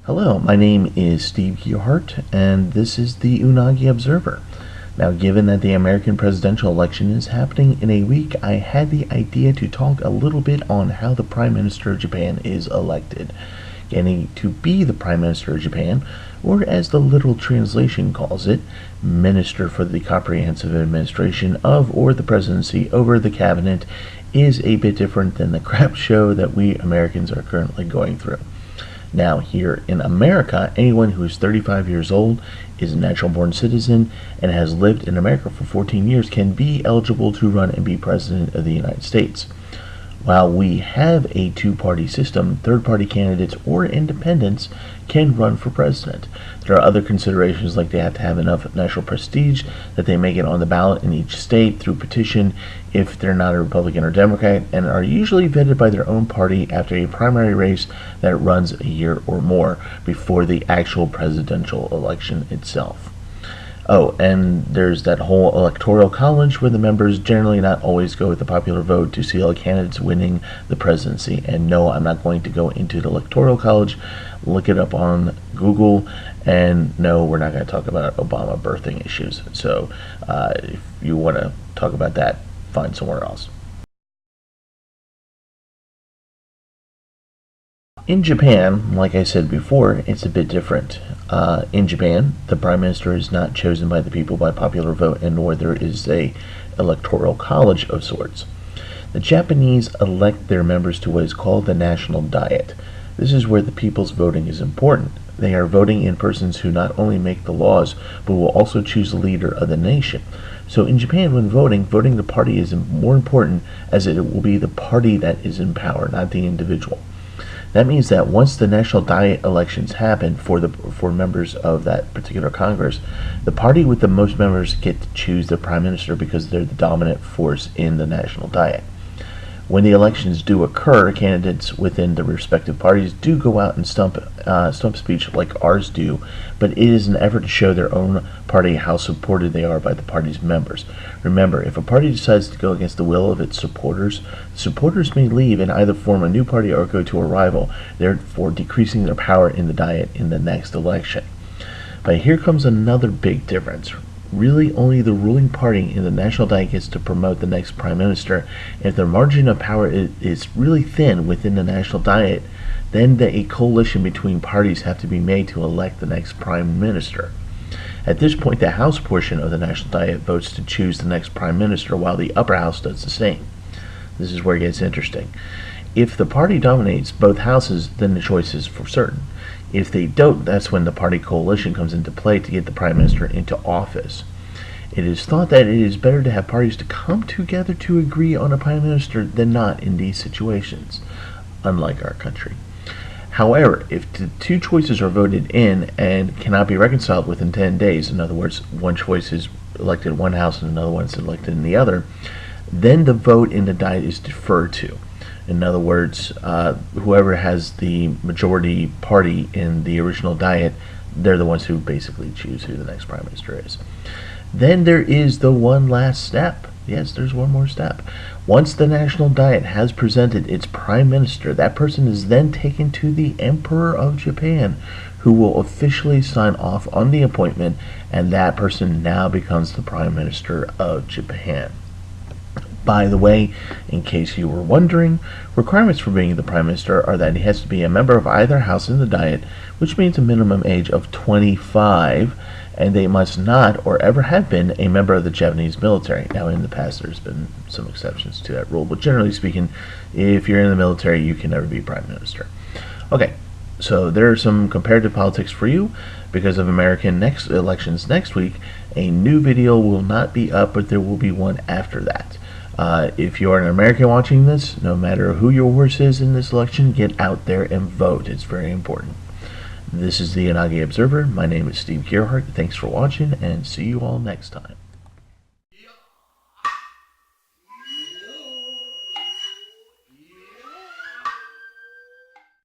Hello, my name is Steve Gearhart, and this is the Unagi Observer. Now, given that the American presidential election is happening in a week, I had the idea to talk a little bit on how the Prime Minister of Japan is elected. Getting to be the Prime Minister of Japan, or as the literal translation calls it, Minister for the Comprehensive Administration of or the Presidency over the Cabinet, is a bit different than the crap show that we Americans are currently going through. Now, here in America, anyone who is 35 years old, is a natural-born citizen, and has lived in America for 14 years can be eligible to run and be President of the United States. While we have a two-party system, third-party candidates or independents can run for president. There are other considerations, like they have to have enough national prestige that they make it on the ballot in each state through petition if they're not a Republican or Democrat, and are usually vetted by their own party after a primary race that runs a year or more before the actual presidential election itself. Oh, and there's that whole electoral college where the members generally not always go with the popular vote to seal candidates winning the presidency. And no, I'm not going to go into the electoral college. Look it up on Google. And no, we're not going to talk about Obama birthing issues. So if you want to talk about that, find somewhere else. In Japan, like I said before, it's a bit different. In Japan, the Prime Minister is not chosen by the people by popular vote, and nor there is a electoral college of sorts. The Japanese elect their members to what is called the National Diet. This is where the people's voting is important. They are voting in persons who not only make the laws, but will also choose the leader of the nation. So in Japan, when voting the party is more important, as it will be the party that is in power, not the individual. That means that once the National Diet elections happen for members of that particular Congress, the party with the most members get to choose the Prime Minister because they're the dominant force in the National Diet. When the elections do occur, candidates within the respective parties do go out and stump speech like ours do, but it is an effort to show their own party how supported they are by the party's members. Remember, if a party decides to go against the will of its supporters, supporters may leave and either form a new party or go to a rival, therefore decreasing their power in the Diet in the next election. But here comes another big difference. Really, only the ruling party in the National Diet gets to promote the next Prime Minister. If the margin of power is really thin within the National Diet, then a coalition between parties have to be made to elect the next Prime Minister. At this point, the House portion of the National Diet votes to choose the next Prime Minister, while the upper house does the same. This is where it gets interesting. If the party dominates both houses, then the choice is for certain. If they don't, that's when the party coalition comes into play to get the Prime Minister into office. It is thought that it is better to have parties to come together to agree on a Prime Minister than not in these situations, unlike our country. However, if the two choices are voted in and cannot be reconciled within 10 days, in other words, one choice is elected in one house and another one is elected in the other, then the vote in the Diet is deferred to. In other words, whoever has the majority party in the original Diet, they're the ones who basically choose who the next Prime Minister is. Then there is the one last step. Yes, there's one more step. Once the National Diet has presented its Prime Minister, that person is then taken to the Emperor of Japan, who will officially sign off on the appointment, and that person now becomes the Prime Minister of Japan. By the way, in case you were wondering, requirements for being the Prime Minister are that he has to be a member of either house in the Diet, which means a minimum age of 25, and they must not or ever have been a member of the Japanese military. Now, in the past, there's been some exceptions to that rule, but generally speaking, if you're in the military, you can never be Prime Minister. Okay, so there are some comparative politics for you. Because of American elections next week, a new video will not be up, but there will be one after that. If you are an American watching this, no matter who your horse is in this election, get out there and vote. It's very important. This is the Unagi Observer. My name is Steve Gearhart. Thanks for watching, and see you all next time.